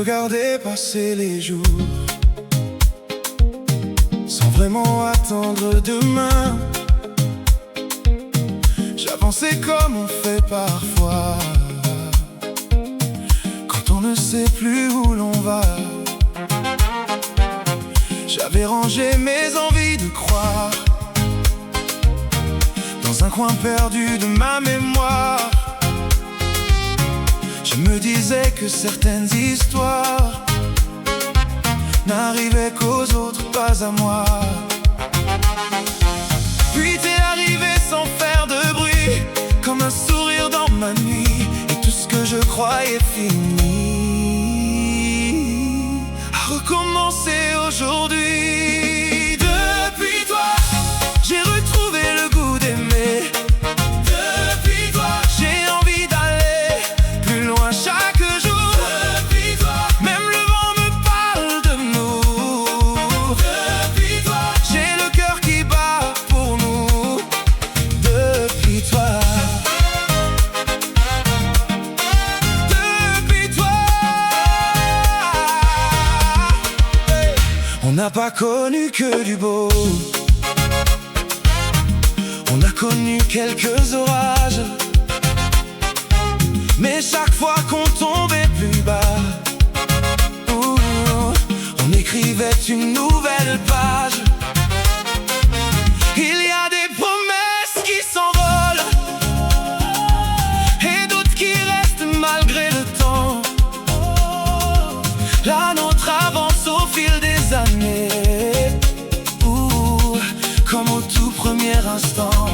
regardais passer les jours sans vraiment attendre demain. J'avançais comme on fait parfois quand on ne sait plus où l'on va. J'avais rangé mes envies de croire dans un coin perdu de ma mémoire. Je me disais que certaines histoires n'arrivaient qu'aux autres, pas à moi. Puis t'es arrivé sans faire de bruit, comme un sourire dans ma nuit, et tout ce que je croyais fini a recommencé aujourd'hui. Depuis toi, j'ai retrouvé le goût d'aimer. Depuis toi, j'ai envie d'aller plus loin chaque jour. Depuis toi, même le vent me parle de nous. Depuis toi, j'ai le cœur qui bat pour nous. Depuis toi, depuis toi, on n'a pas connu que du beau. On a connu quelques orages, mais chaque fois qu'on tombait plus bas, on écrivait une nouvelle page. Il y a des promesses qui s'envolent et d'autres qui restent malgré le temps. La nôtre avance au fil des années, comme au tout premier instant.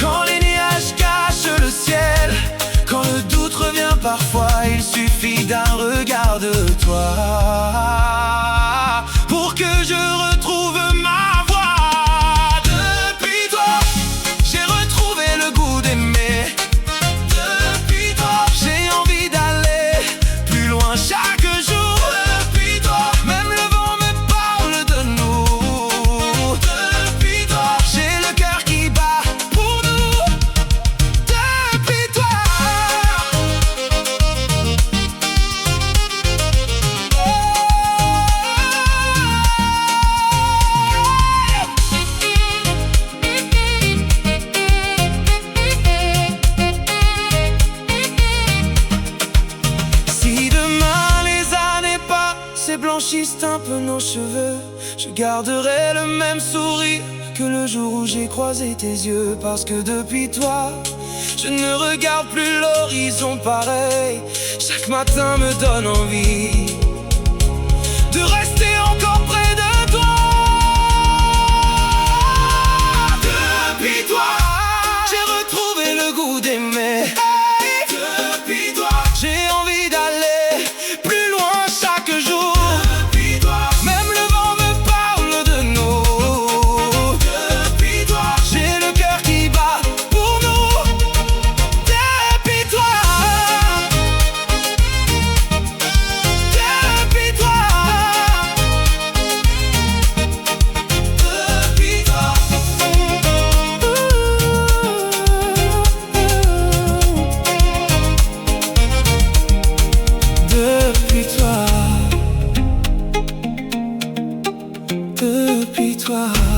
Quand les nuages cachent le ciel, quand le doute revient parfois, il suffit d'un regard de toi pour que je retrouve ma voix. Depuis toi, j'ai retrouvé le goût d'aimer. Depuis toi, j'ai envie d'aller plus loin chaque jour. Depuis toi, même le vent me parle de nous. Depuis toi, j'ai le cœur qui bat pour nous. Depuis toi, si demain les années passent et blanchissent un peu nos cheveux, je garderai le même sourire que le jour où j'ai croisé tes yeux. Parce que depuis toi, je ne regarde plus l'horizon pareil. Chaque matin me donne envie de rester encore près de toi. Depuis toi, j'ai retrouvé le goût d'aimer. Depuis toi, j'ai envie d'aller plus loin chaque jour. Depuis toi, même le vent me parle de nous. Depuis toi, j'ai le cœur qui bat pour nous. Depuis toi, depuis toi, depuis toi, depuis toi, depuis toi.